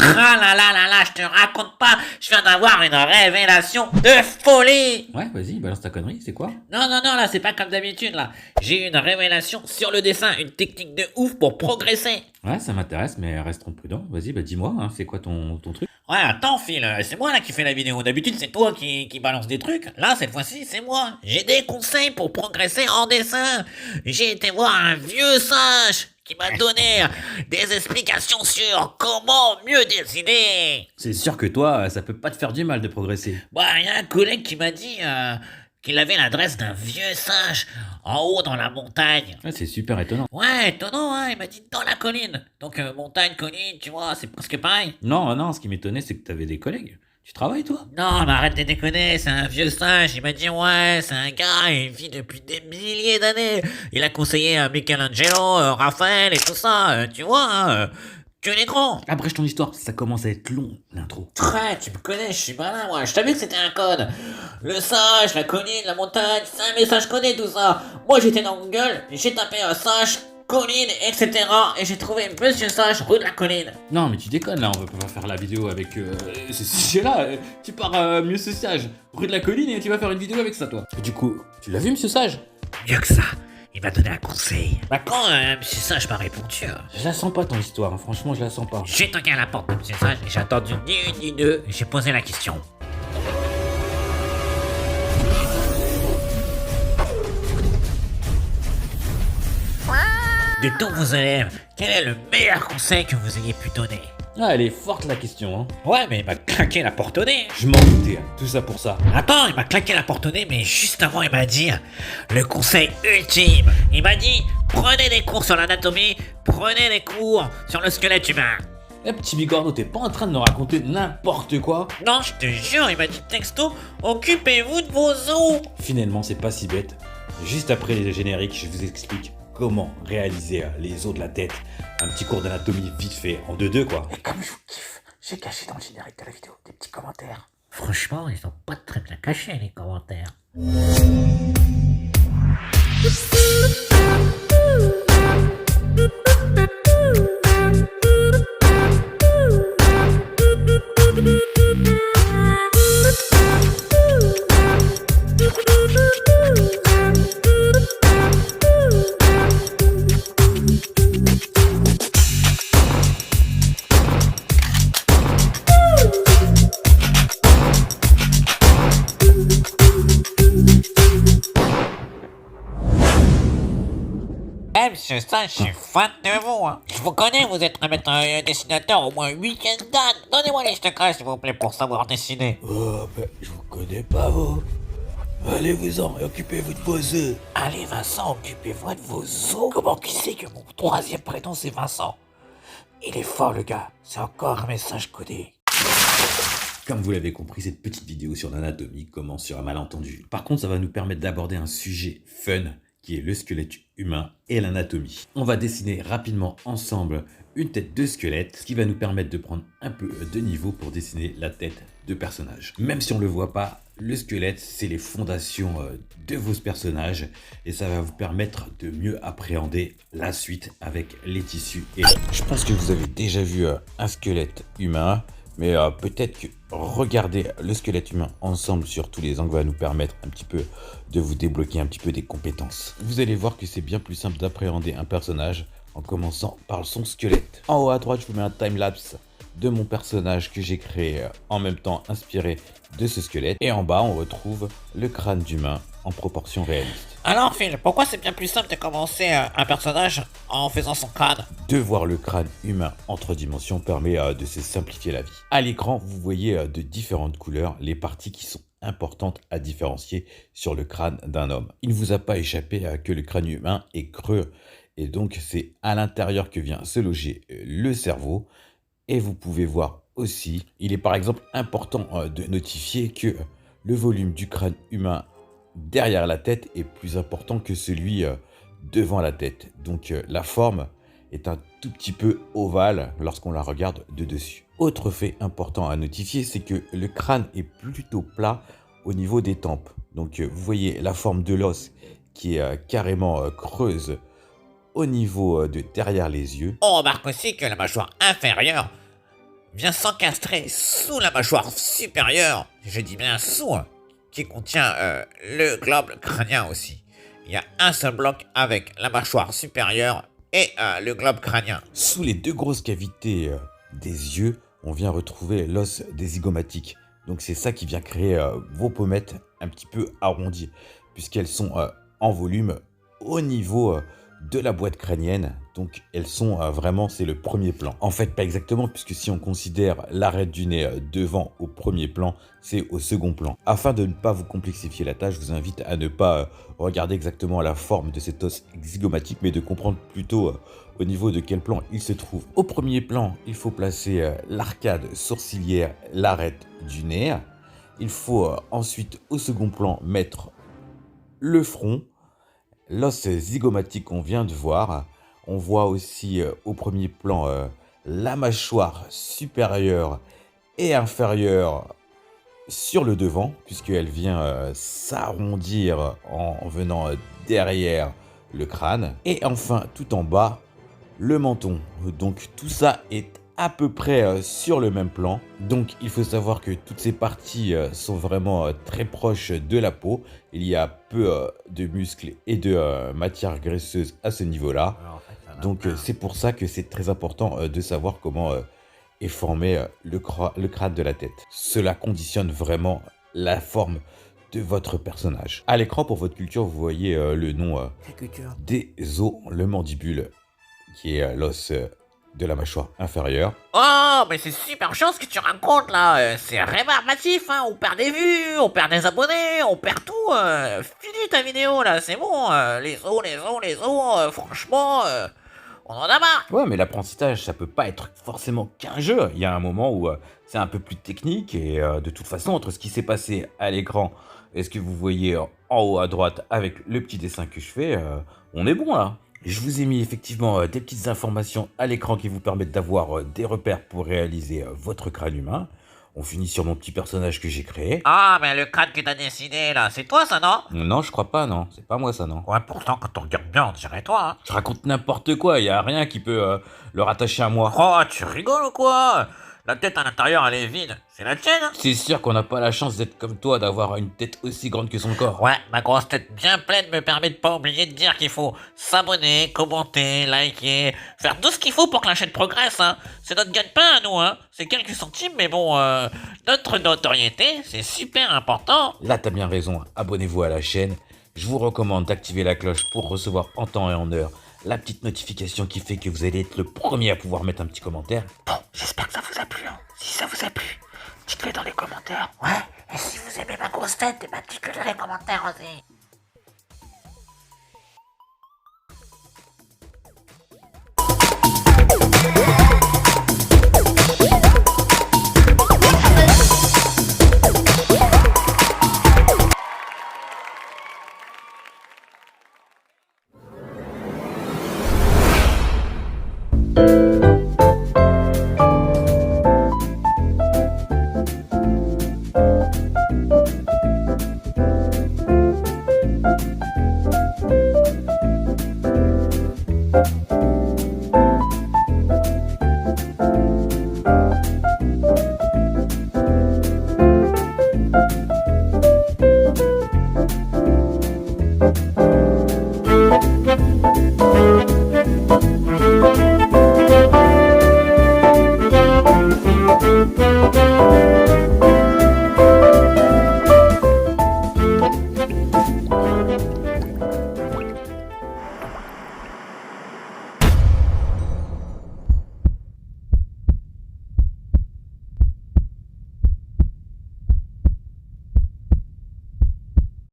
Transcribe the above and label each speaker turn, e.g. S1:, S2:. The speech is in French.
S1: Ah là, je te raconte pas, je viens d'avoir une révélation de folie.
S2: Ouais, vas-y, balance ta connerie, c'est quoi?
S1: Non, là, c'est pas comme d'habitude, là. J'ai eu une révélation sur le dessin, une technique de ouf pour progresser.
S2: Ouais, ça m'intéresse, mais restons prudents. Vas-y, bah dis-moi, hein, c'est quoi ton truc?
S1: Ouais, attends, Phil, c'est moi là qui fais la vidéo. D'habitude, c'est toi qui balance des trucs. Là, cette fois-ci, c'est moi. J'ai des conseils pour progresser en dessin. J'ai été voir un vieux sage qui m'a donné des explications sur comment mieux dessiner.
S2: C'est sûr que toi, ça peut pas te faire du mal de progresser.
S1: Bah, il y a un collègue qui m'a dit qu'il avait l'adresse d'un vieux sage en haut dans la montagne.
S2: Ouais, c'est super étonnant.
S1: Ouais, étonnant, hein, il m'a dit dans la colline. Donc, montagne, colline, tu vois, c'est presque pareil.
S2: Non, ce qui m'étonnait, c'est que t'avais des collègues. Tu travailles, toi?
S1: Non, mais arrête de déconner, c'est un vieux singe. Il m'a dit, ouais, c'est un gars, il vit depuis des milliers d'années. Il a conseillé à Michelangelo, Raphaël et tout ça, tu vois, hein, tu es grand.
S2: Après, ton histoire, ça commence à être long, l'intro.
S1: Ouais, tu me connais, je suis malin, moi. Je t'avais dit que c'était un code. Le sage, la colline, la montagne, c'est un message codé, tout ça. Moi, j'étais dans Google, j'ai tapé sage, colline, etc. Et j'ai trouvé Monsieur Sage, rue de la colline.
S2: Non, mais tu déconnes, là, on va pas faire la vidéo avec ce sujet-là. Tu pars mieux ce sage, rue de la colline, et tu vas faire une vidéo avec ça, toi. Et du coup, tu l'as vu, monsieur sage?
S1: Mieux que ça, il m'a donné un conseil. Bah quand Monsieur Sage m'a répondu,
S2: Je la sens pas, ton histoire, hein. Franchement, je la sens pas.
S1: j'ai toqué à la porte de Monsieur Sage et j'ai attendu ni une ni deux et j'ai posé la question. De tous vos élèves, quel est le meilleur conseil que vous ayez pu donner?
S2: Ah, elle est forte, la question, hein.
S1: Ouais, mais il m'a claqué la porte au nez.
S2: Je m'en doutais, hein. Tout ça pour ça.
S1: Attends, il m'a claqué la porte au nez, mais juste avant, il m'a dit le conseil ultime. Il m'a dit, prenez des cours sur l'anatomie, prenez des cours sur le squelette humain.
S2: Eh, petit bigorneau, t'es pas en train de nous raconter n'importe quoi?
S1: Non, je te jure, il m'a dit texto, occupez-vous de vos os.
S2: Finalement, c'est pas si bête. Juste après les génériques, je vous explique comment réaliser les os de la tête. Un petit cours d'anatomie vite fait, en 2-2 quoi.
S1: Et comme je vous kiffe, j'ai caché dans le générique de la vidéo des petits commentaires. Franchement, ils sont pas très bien cachés, les commentaires. Eh, monsieur Sage, je suis fan de vous, hein. Je vous connais, vous êtes un maître dessinateur au moins 8 dates. Donnez-moi les secrets, s'il vous plaît, pour savoir dessiner.
S2: Oh, ben, je vous connais pas, vous. Allez-vous-en et occupez-vous de vos œufs.
S1: Allez, Vincent, occupez-vous de vos os. Comment qui sait que mon troisième prénom, c'est Vincent? Il est fort, le gars. C'est encore un message codé.
S2: Comme vous l'avez compris, cette petite vidéo sur l'anatomie commence sur un malentendu. Par contre, ça va nous permettre d'aborder un sujet fun qui est le squelette humain et l'anatomie. On va dessiner rapidement ensemble une tête de squelette, ce qui va nous permettre de prendre un peu de niveau pour dessiner la tête de personnage. Même si on ne le voit pas, le squelette, c'est les fondations de vos personnages et ça va vous permettre de mieux appréhender la suite avec les tissus. Et je pense que vous avez déjà vu un squelette humain. Mais peut-être que regarder le squelette humain ensemble sur tous les angles va nous permettre un petit peu de vous débloquer un petit peu des compétences. Vous allez voir que c'est bien plus simple d'appréhender un personnage en commençant par son squelette. En haut à droite, je vous mets un timelapse de mon personnage que j'ai créé en même temps inspiré de ce squelette. Et en bas, on retrouve le crâne d'humain en proportion réaliste.
S1: Alors, Phil, pourquoi c'est bien plus simple de commencer un personnage en faisant son crâne?
S2: De voir le crâne humain en 3 dimensions permet de se simplifier la vie. À l'écran, vous voyez de différentes couleurs les parties qui sont importantes à différencier sur le crâne d'un homme. Il ne vous a pas échappé que le crâne humain est creux et donc c'est à l'intérieur que vient se loger le cerveau. Et vous pouvez voir aussi, il est par exemple important de notifier que le volume du crâne humain derrière la tête est plus important que celui devant la tête. Donc la forme est un tout petit peu ovale lorsqu'on la regarde de dessus. Autre fait important à notifier, c'est que le crâne est plutôt plat au niveau des tempes. Donc vous voyez la forme de l'os qui est carrément creuse au niveau de derrière les yeux.
S1: On remarque aussi que la mâchoire inférieure vient s'encastrer sous la mâchoire supérieure, je dis bien sous, qui contient le globe crânien aussi. Il y a un seul bloc avec la mâchoire supérieure et le globe crânien.
S2: Sous les deux grosses cavités des yeux, on vient retrouver l'os des zygomatiques. Donc c'est ça qui vient créer vos pommettes un petit peu arrondies, puisqu'elles sont en volume au niveau de la boîte crânienne. Donc elles sont vraiment, c'est le premier plan. En fait, pas exactement, puisque si on considère l'arête du nez devant au premier plan, c'est au second plan. Afin de ne pas vous complexifier la tâche, je vous invite à ne pas regarder exactement la forme de cet os zygomatique, mais de comprendre plutôt au niveau de quel plan il se trouve. Au premier plan, il faut placer l'arcade sourcilière, l'arête du nez. Il faut ensuite, au second plan, mettre le front, l'os zygomatique qu'on vient de voir. On voit aussi au premier plan la mâchoire supérieure et inférieure sur le devant, puisqu'elle vient s'arrondir en venant derrière le crâne. Et enfin, tout en bas, le menton. Donc tout ça est à peu près sur le même plan. Donc il faut savoir que toutes ces parties sont vraiment très proches de la peau. Il y a peu de muscles et de matière graisseuse à ce niveau-là. Donc c'est pour ça que c'est très important de savoir comment est formé le crâne de la tête. Cela conditionne vraiment la forme de votre personnage. À l'écran, pour votre culture, vous voyez le nom des os, le mandibule, qui est l'os de la mâchoire inférieure.
S1: Oh, mais c'est super chiant ce que tu racontes là, c'est rébarbatif, hein, on perd des vues, on perd des abonnés, on perd tout, finis ta vidéo là, c'est bon, les os, franchement, on en a marre.
S2: Ouais, mais l'apprentissage, ça peut pas être forcément qu'un jeu. Il y a un moment où c'est un peu plus technique et de toute façon, entre ce qui s'est passé à l'écran et ce que vous voyez en haut à droite avec le petit dessin que je fais, on est bon là. Je vous ai mis effectivement des petites informations à l'écran qui vous permettent d'avoir des repères pour réaliser votre crâne humain. On finit sur mon petit personnage que j'ai créé.
S1: Ah, mais le crâne que t'as dessiné là, c'est toi ça, non?
S2: Non, je crois pas, non. C'est pas moi ça, non.
S1: Ouais, pourtant quand on regarde bien, on dirait toi, hein.
S2: Je raconte n'importe quoi, y a rien qui peut le rattacher à moi.
S1: Oh, tu rigoles ou quoi? La tête à l'intérieur, elle est vide, c'est la tienne, hein?
S2: C'est sûr qu'on n'a pas la chance d'être comme toi, d'avoir une tête aussi grande que son corps.
S1: Ouais, ma grosse tête bien pleine me permet de pas oublier de dire qu'il faut s'abonner, commenter, liker, faire tout ce qu'il faut pour que la chaîne progresse, hein. C'est notre gagne-pain à nous, hein. C'est quelques centimes, mais bon, notre notoriété, c'est super important.
S2: Là, t'as bien raison, abonnez-vous à la chaîne. Je vous recommande d'activer la cloche pour recevoir en temps et en heure la petite notification qui fait que vous allez être le premier à pouvoir mettre un petit commentaire.
S1: Bon, j'espère que ça vous a plu, hein. Si ça vous a plu, dites-le dans les commentaires. Ouais, et si vous aimez ma grosse tête, dites-le dans les commentaires aussi.